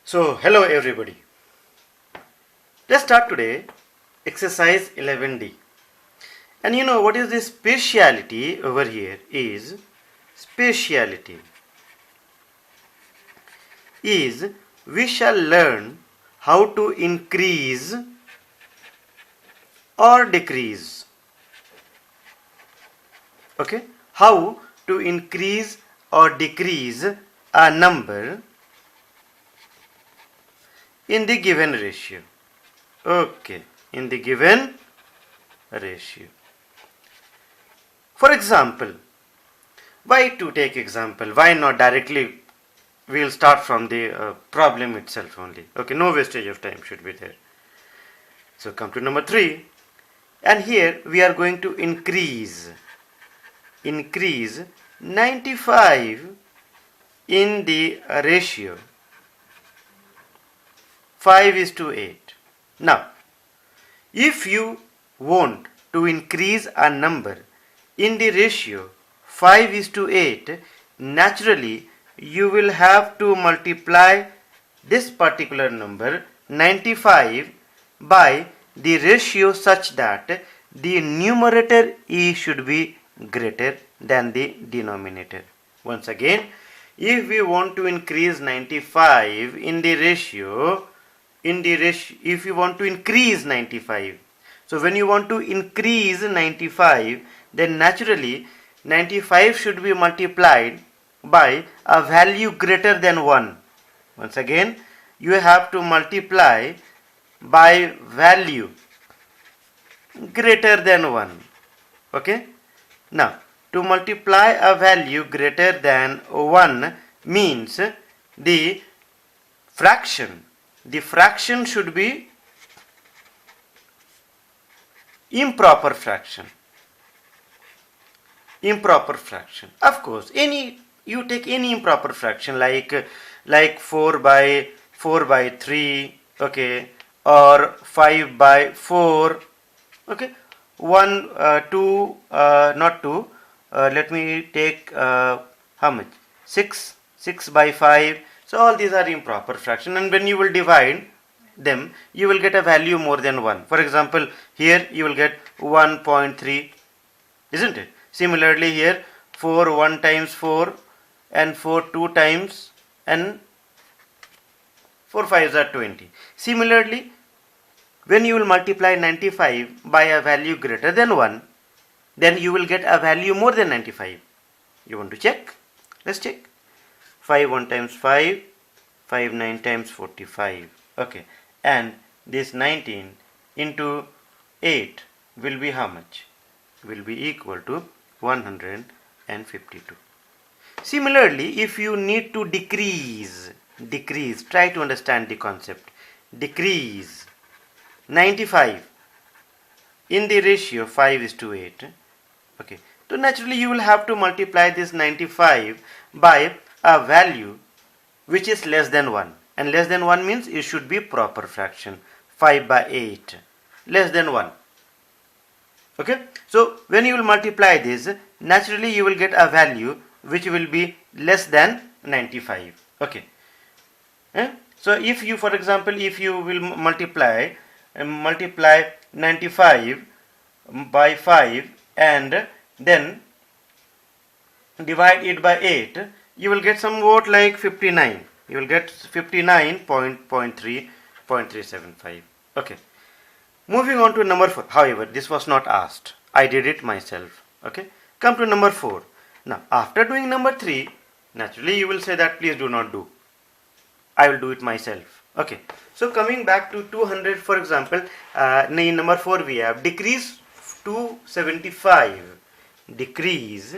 So, hello everybody. Let's start today exercise 11D. And you know what is the speciality over here is speciality is we shall learn how to increase or decrease. Okay? How to increase or decrease a number in the given ratio. Okay, in the given ratio. For example, why to take example? Why not directly? We'll start from the problem itself only. Okay, no wastage of time should be there. So come to number 3, and here we are going to increase 95 in the ratio 5:8. Now, if you want to increase a number in the ratio 5:8, naturally you will have to multiply this particular number 95 by the ratio such that the numerator E should be greater than the denominator. Once again, if we want to increase 95 in the ratio, if you want to increase 95, so when you want to increase 95, then naturally 95 should be multiplied by a value greater than 1. Once again, you have to multiply by value greater than 1. Okay? Now, to multiply a value greater than 1 means the fraction should be improper fraction. Of course, you take any improper fraction like 4 by 3, okay, or 5 by 4, okay, 1 2 not 2, let me take how much, 6 by 5. So all these are improper fraction, and when you will divide them, you will get a value more than 1. For example, here you will get 1.3, isn't it? Similarly here, 4 1 times 4 and 4 2 times, and 4 5s are 20. Similarly, when you will multiply 95 by a value greater than 1, then you will get a value more than 95. You want to check? Let's check. 5 1 times 5, 5 9 times 45. Okay, and this 19 into 8 will be how much? Will be equal to 152. Similarly, if you need to decrease, try to understand the concept. Decrease 95 in the ratio 5:8. Okay, so naturally you will have to multiply this 95 by a value which is less than 1, and less than 1 means it should be proper fraction. 5 by 8, less than 1. Okay, so when you will multiply this, naturally you will get a value which will be less than 95. Okay, so if you, for example, if you will multiply 95 by 5 and then divide it by 8, you will get somewhat like 59. You will get 59.3.375. Okay, moving on to number 4. However, this was not asked, I did it myself. Okay, come to number 4. Now, after doing number 3, naturally you will say that please do not do, I will do it myself. Okay, so coming back to 200, for example, in number 4 we have decrease 275. Decrease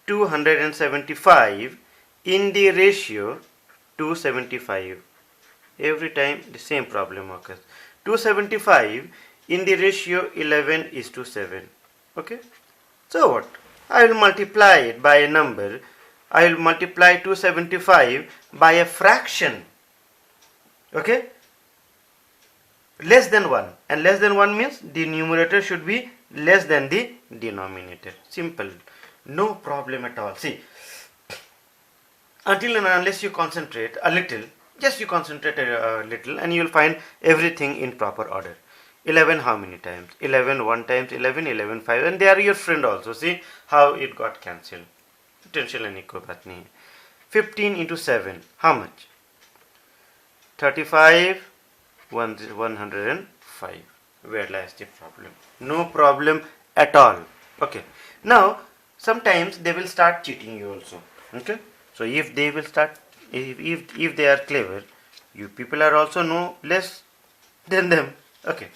275 in the ratio 275. Every time the same problem occurs. 275 in the ratio 11:7. Okay, so what? I will multiply it by a number. I will multiply 275 by a fraction. Okay, less than 1, and less than 1 means the numerator should be less than the denominator. Simple, no problem at all. See, until and unless you concentrate a little, just you concentrate a little, and you will find everything in proper order. 11 how many times? 11 1 times 11, 11 5, and they are your friend also. See how it got cancelled. Potential and echo बात नहीं है. 15 into 7 how much? 35 105. Where lies the problem? No problem at all. Okay. Now sometimes they will start cheating you also. Okay. So if they will start, if they are clever, you people are also no less than them. Okay.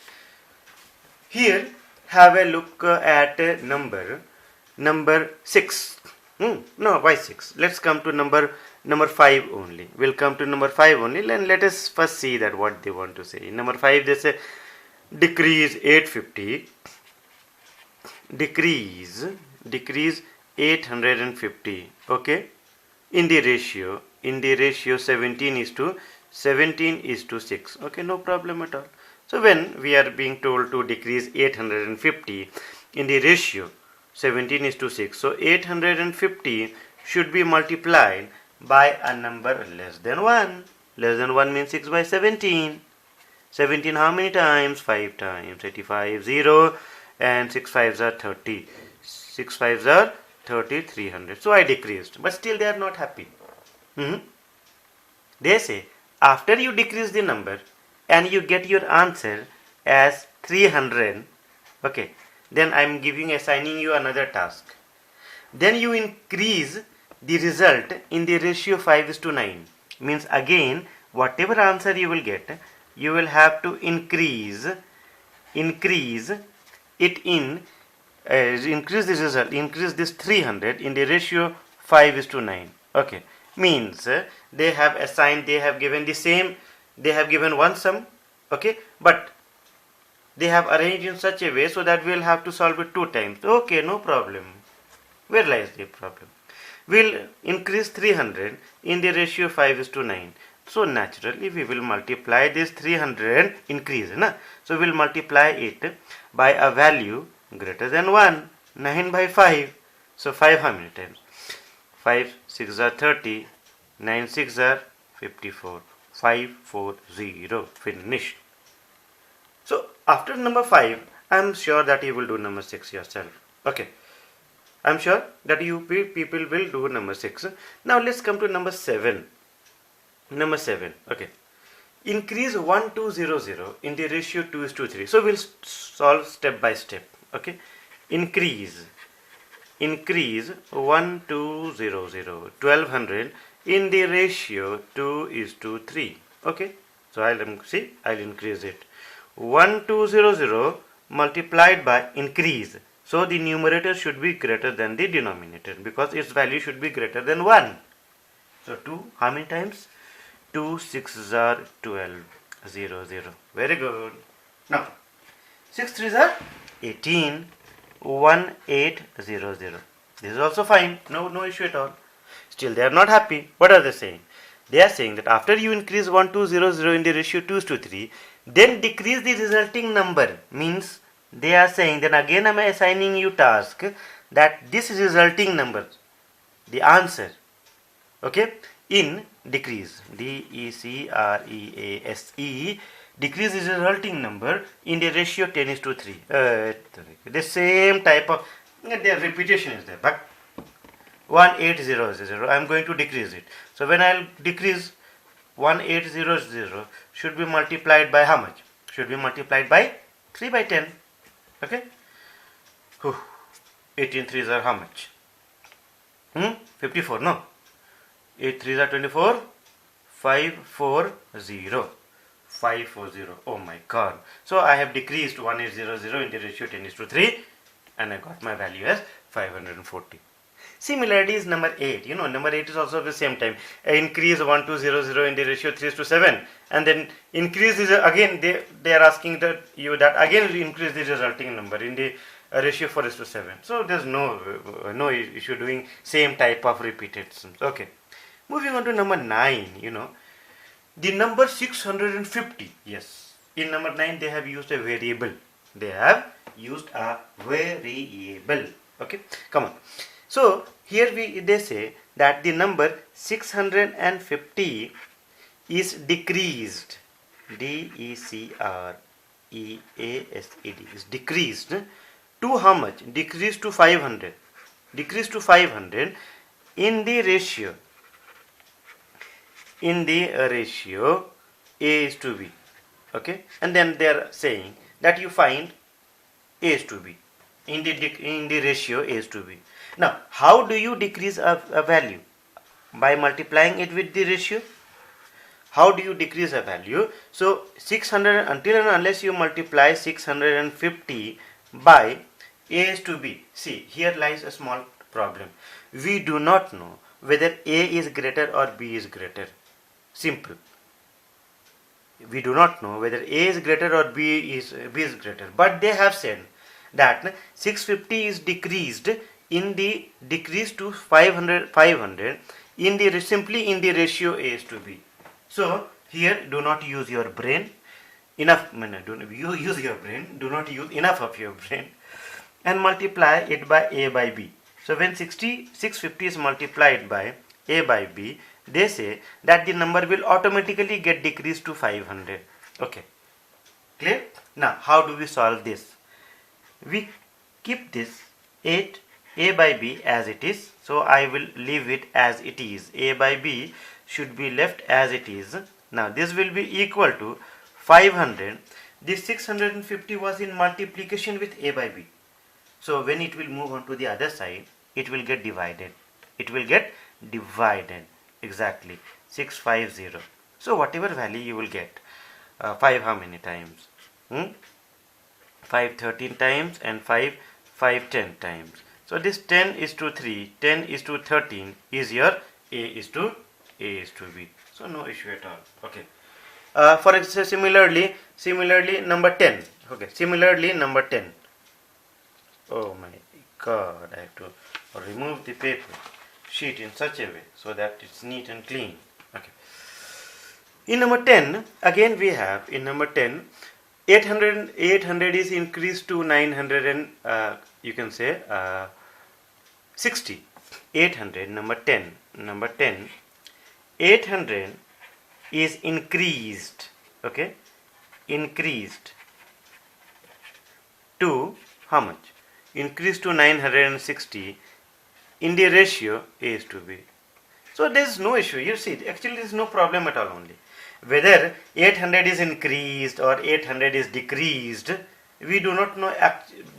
Here have a look at number 6. No, why 6? Let's come to number 5 only. We'll come to number 5 only, and let us first see that what they want to say. In number 5 they say decrease 850, decrease 850. Okay, in the ratio 17 is to 6. Okay, no problem at all. So when we are being told to decrease 850 in the ratio 17 is to 6, so 850 should be multiplied by a number less than 1. Less than 1 means 6 by 17. 17 how many times? 5 times. 85 0, and 6 5s are 30. 6 5s are 30, 300. So I decreased, but still they are not happy. They say after you decrease the number and you get your answer as 300, okay, then I am assigning you another task. Then you increase the result in the ratio 5 is to 9. Means again, whatever answer you will get, you will have to increase it in, increase the result, increase this 300 in the ratio 5 is to 9. Okay, means they have assigned, they have given the same, they have given one sum, okay, but they have arranged in such a way so that we will have to solve it 2 times. Okay, no problem. Where lies the problem? We'll increase 300 in the ratio 5 is to 9. So naturally we will multiply this 300 increase. So we'll multiply it by a value greater than 1. 9 by 5. So 5 how many times? 5 6 are 30. 9 6 are 54. 540. Finished. So after number 5, I am sure that you will do number 6 yourself. Okay. I am sure that you people will do number 6. Now let's come to number 7. Number 7. Okay. Increase 1200 in the ratio 2 is to 3. So we'll solve step by step. Okay. Increase 1200 in the ratio 2 is to 3. Okay. So I'll increase it. 1200 multiplied by increase. So the numerator should be greater than the denominator because its value should be greater than 1. So 2 how many times? 2 6s are 12 0 0. Very good. Now 6 3s are 18 1 8 0 0. This is also fine. No issue at all. Still they are not happy. What are they saying? They are saying that after you increase 1200 in the ratio 2 is to 3, then decrease the resulting number. Means they are saying, then again I am assigning you task that this resulting number, the answer, okay, in decrease, decrease, decrease the resulting number in the ratio 10 is to 3. The same type of, their repetition is there, but 1800, I am going to decrease it. So when I will decrease 1800 should be multiplied by how much? Should be multiplied by 3 by 10. Okay. 18 3s are how much? 54, no? 8 3s are 24. 540. 540. Oh my god. So I have decreased 1800 in the ratio 10 is to 3 and I got my value as 540. Similarity is number 8. Number 8 is also the same time. Increase 1200 in the ratio 3 is to 7, and then increase is again they are asking that you that again increase the resulting number in the ratio 4 is to 7. So there's no issue doing same type of repeated sums. Okay. Moving on to number 9. The number 650. Yes. In number 9 they have used a variable. They have used a variable. Okay. Come on. So here they say that the number 650 is decreased, D-E-C-R-E-A-S-E-D, is decreased to how much? Decreased to 500. Decreased to 500 in the ratio A is to B. Okay, and then they are saying that you find A is to B in the ratio A is to B. Now, how do you decrease a value? By multiplying it with the ratio. How do you decrease a value? So 600, until and unless you multiply 650 by A is to B. See, here lies a small problem. We do not know whether A is greater or B is greater. Simple. We do not know whether A is greater or B is greater. But they have said that 650 is decreased to 500 in the simply in the ratio A is to B. So here do not use your brain enough. You use your brain. Do not use enough of your brain and multiply it by A by B. So when 650 is multiplied by A by B, they say that the number will automatically get decreased to 500. Okay, clear? Now how do we solve this? We keep this 8 A by B as it is. So I will leave it as it is. A by B should be left as it is. Now this will be equal to 500. This 650 was in multiplication with A by B. So when it will move on to the other side, it will get divided. It will get divided. Exactly. 650. So whatever value you will get, 5 how many times? 5 13 times and 5 10 times. So this 10 is to 3, 10 is to 13 is your A is to B. So no issue at all. Okay. For example, similarly number 10. Okay. Similarly number 10. Oh my God! I have to remove the paper sheet in such a way so that it's neat and clean. Okay. In number 10, again we have in number 10, 800 is increased to 900 and you can say 60. 800, number 10, 800 is increased, okay, increased to how much? Increased to 960 in the ratio A is to B. So there is no issue. You see, actually there is no problem at all only. Whether 800 is increased or 800 is decreased, we do not know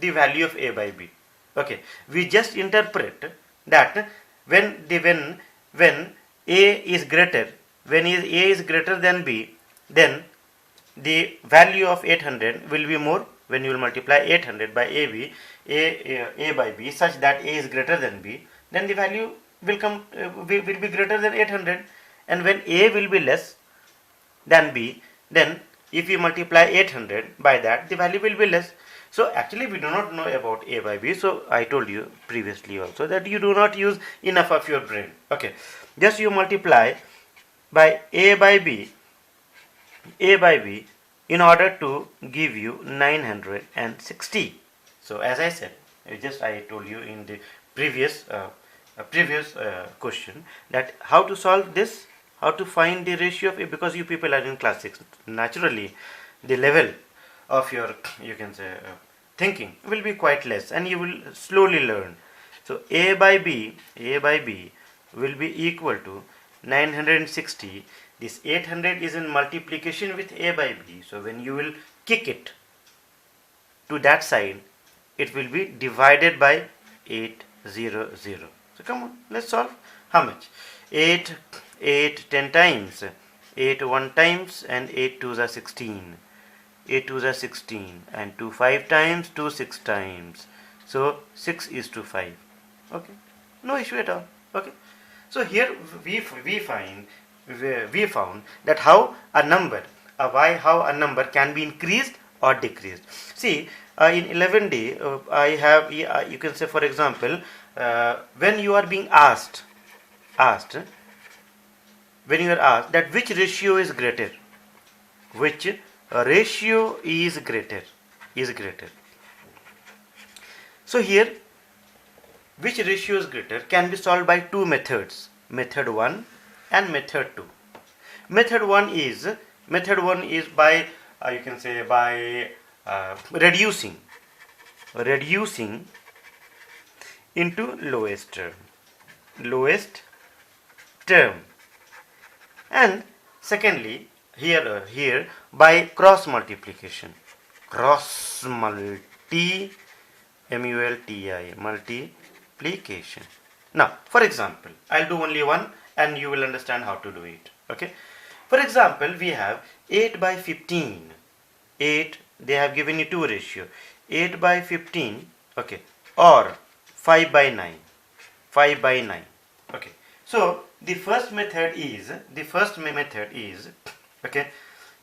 the value of A by B. Okay, we just interpret that when A is greater, when A is greater than B, then the value of 800 will be more. When you will multiply 800 by A by B such that A is greater than B, then the value will be greater than 800, and when A will be less than B, then if you multiply 800 by that, the value will be less. So actually we do not know about A by B. So I told you previously also that you do not use enough of your brain. Okay, just you multiply by A by B in order to give you 960. So as I said, I told you in the previous question that how to solve this, how to find the ratio of A, because you people are in class 6. Naturally, the level of your, you can say, thinking will be quite less and you will slowly learn. So A by B will be equal to 960. This 800 is in multiplication with A by B. So when you will kick it to that side, it will be divided by 800. So come on, let's solve. How much? 8 10 times, 8 1 times, and 8 2s are 16. 8 2s are 16, and 2 5 times, 2 6 times. So 6 is to 5. Okay, no issue at all. Okay, so here we found that how a number can be increased or decreased. See, in 11D, I have, you can say, for example, when you are being asked that which ratio is greater, So here which ratio is greater can be solved by two methods, method 1 and method 2. Method 1 is by you can say by reducing into lowest term, and secondly here by cross multiplication, multiplication. Now for example, I'll do only one and you will understand how to do it. Okay, for example, we have 8 by 15. 8, they have given you two ratio, 8 by 15, okay, or 5 by 9. Okay, so the first method is okay,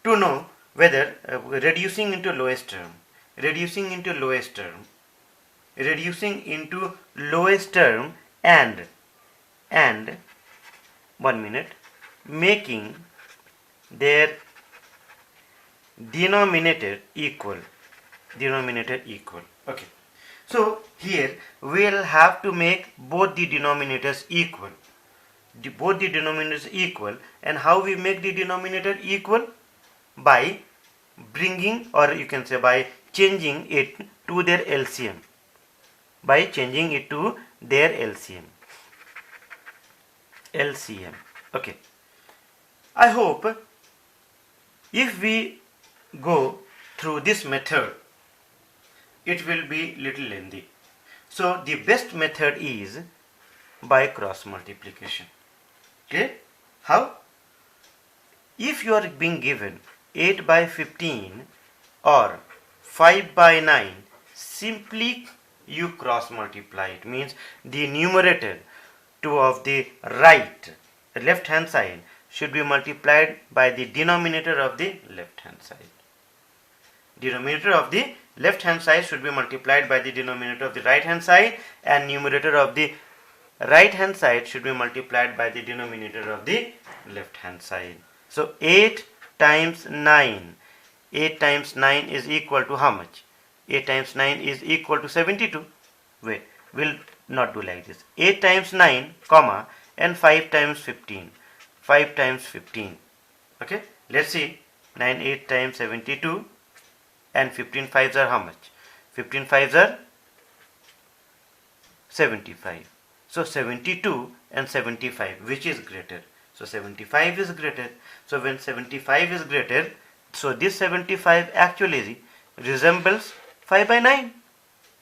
to know whether reducing into lowest term and 1 minute, making their denominator equal. Okay, so here we'll have to make both the denominators equal. And how we make the denominator equal? By bringing, or you can say by changing it to their LCM. Okay, I hope if we go through this method, it will be little lengthy. So the best method is by cross multiplication. Okay, how? If you are being given 8 by 15 or 5 by 9, simply you cross multiply. It means the numerator of the left hand side should be multiplied by the denominator of the left hand side. Denominator of the left hand side should be multiplied by the denominator of the right hand side, and numerator of the right hand side should be multiplied by the denominator of the left hand side. So 8 times 9 is equal to how much? 8 times 9 is equal to 72. Wait, we'll not do like this. 8 times 9 comma and 5 times 15. Okay, let's see. 9 8 times 72 and 15 5s are how much? 15 5s are 75. So 72 and 75, which is greater? So 75 is greater. So when 75 is greater, so this 75 actually resembles 5 by 9.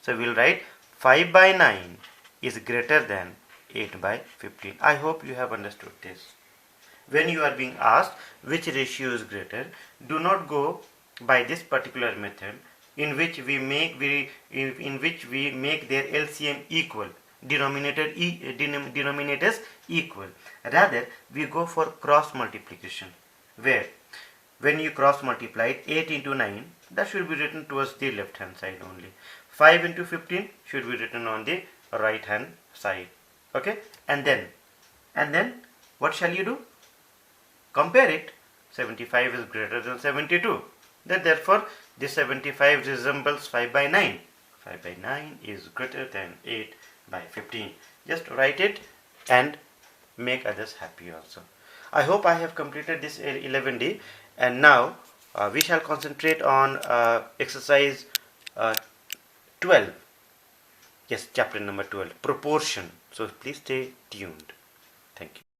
So we'll write 5 by 9 is greater than 8 by 15. I hope you have understood this. When you are being asked which ratio is greater, do not go by this particular method in which we make their LCM equal, denominators equal. Rather, we go for cross multiplication, where when you cross multiply 8 into 9, that should be written towards the left hand side only. 5 into 15 should be written on the right hand side. Okay, and then what shall you do? Compare it. 75 is greater than 72. Then therefore this 75 resembles 5 by 9. 5 by 9 is greater than 8 by 15. Just write it and make others happy also. I hope I have completed this 11D, and now we shall concentrate on exercise 12. Yes, chapter number 12, proportion. So please stay tuned. Thank you.